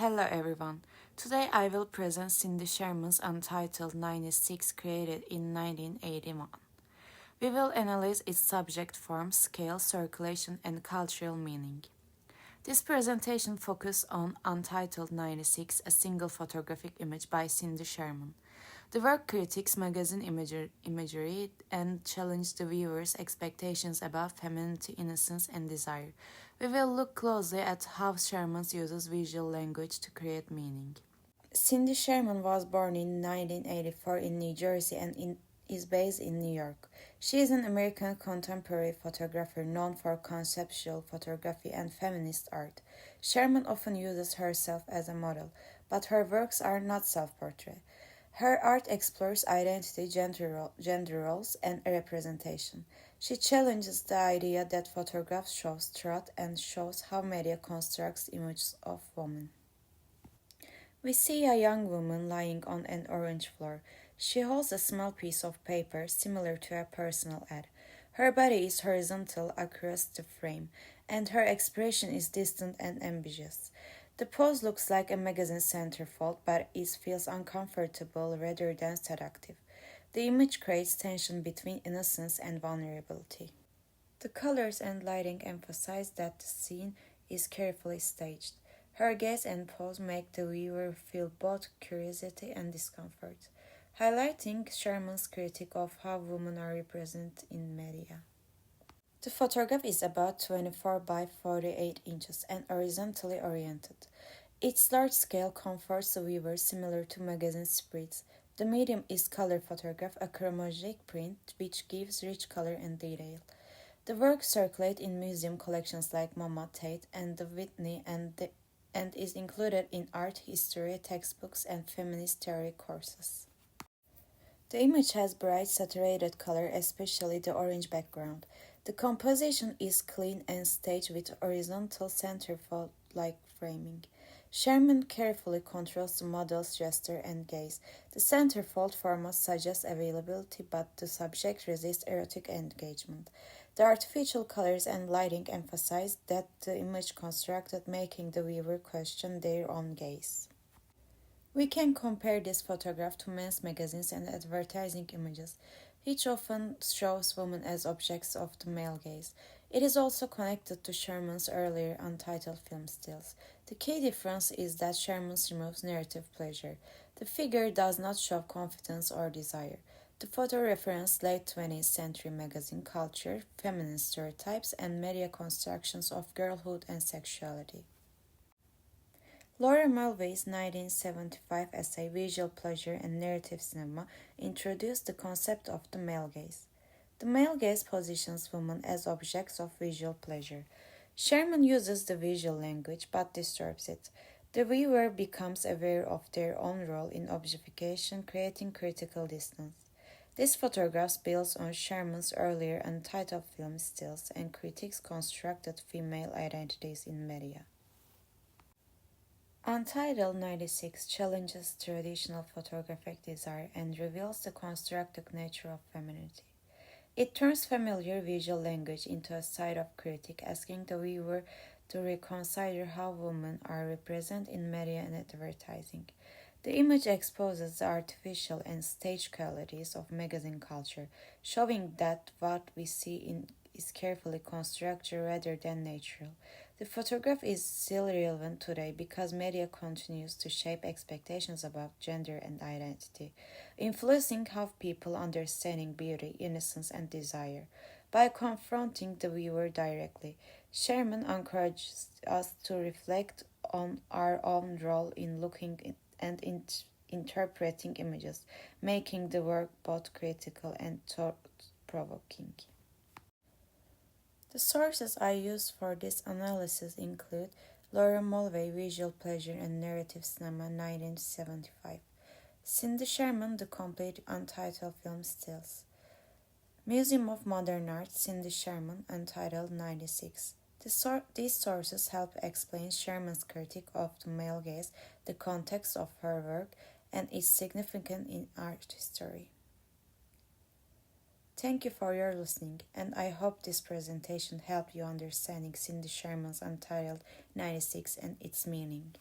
Hello everyone. Today I will present Cindy Sherman's Untitled 96 created in 1981. We will analyze its subject form, scale, circulation, and cultural meaning. This presentation focuses on Untitled 96, a single photographic image by Cindy Sherman. The work critiques magazine imagery and challenges the viewer's expectations about femininity, innocence, and desire. We will look closely at how Sherman uses visual language to create meaning. Cindy Sherman was born in 1984 in New Jersey and is based in New York. She is an American contemporary photographer known for conceptual photography and feminist art. Sherman often uses herself as a model, but her works are not self-portrait. Her art explores identity, gender roles, and representation. She challenges the idea that photographs shows truth and shows how media constructs images of women. We see a young woman lying on an orange floor. She holds a small piece of paper similar to a personal ad. Her body is horizontal across the frame, and her expression is distant and ambiguous. The pose looks like a magazine centerfold, but it feels uncomfortable rather than seductive. The image creates tension between innocence and vulnerability. The colors and lighting emphasize that the scene is carefully staged. Her gaze and pose make the viewer feel both curiosity and discomfort, highlighting Sherman's critique of how women are represented in media. The photograph is about 24 by 48 inches and horizontally oriented. Its large scale comforts the viewer similar to magazine spreads. The medium is color photograph, a chromatic print which gives rich color and detail. The work circulates in museum collections like MoMA, Tate, and the Whitney and is included in art history textbooks and feminist theory courses. The image has bright saturated color, especially the orange background. The composition is clean and staged with horizontal centerfold-like framing. Sherman carefully controls the model's gesture and gaze. The centerfold format suggests availability, but the subject resists erotic engagement. The artificial colors and lighting emphasize that the image constructed, making the viewer question their own gaze. We can compare this photograph to men's magazines and advertising images, which often shows women as objects of the male gaze. It is also connected to Sherman's earlier Untitled film stills. The key difference is that Sherman removes narrative pleasure. The figure does not show confidence or desire. The photo references late 20th century magazine culture, feminine stereotypes, and media constructions of girlhood and sexuality. Laura Mulvey's 1975 essay Visual Pleasure and Narrative Cinema introduced the concept of the male gaze. The male gaze positions women as objects of visual pleasure. Sherman uses the visual language but disturbs it. The viewer becomes aware of their own role in objectification, creating critical distance. This photograph builds on Sherman's earlier Untitled film stills and critiques constructed female identities in media. Untitled 96 challenges traditional photographic desire and reveals the constructive nature of femininity. It turns familiar visual language into a side of critique, asking the viewer to reconsider how women are represented in media and advertising. The image exposes the artificial and staged qualities of magazine culture, showing that what we see is carefully constructed rather than natural. The photograph is still relevant today because media continues to shape expectations about gender and identity, influencing how people understand beauty, innocence, and desire. By confronting the viewer directly, Sherman encourages us to reflect on our own role in looking and interpreting images, making the work both critical and thought-provoking. The sources I used for this analysis include Laura Mulvey, Visual Pleasure and Narrative Cinema, 1975, Cindy Sherman, The Complete Untitled Film Stills, Museum of Modern Art, Cindy Sherman, Untitled 96. These sources help explain Sherman's critique of the male gaze, the context of her work, and its significance in art history. Thank you for your listening, and I hope this presentation helped you understanding Cindy Sherman's Untitled 96 and its meaning.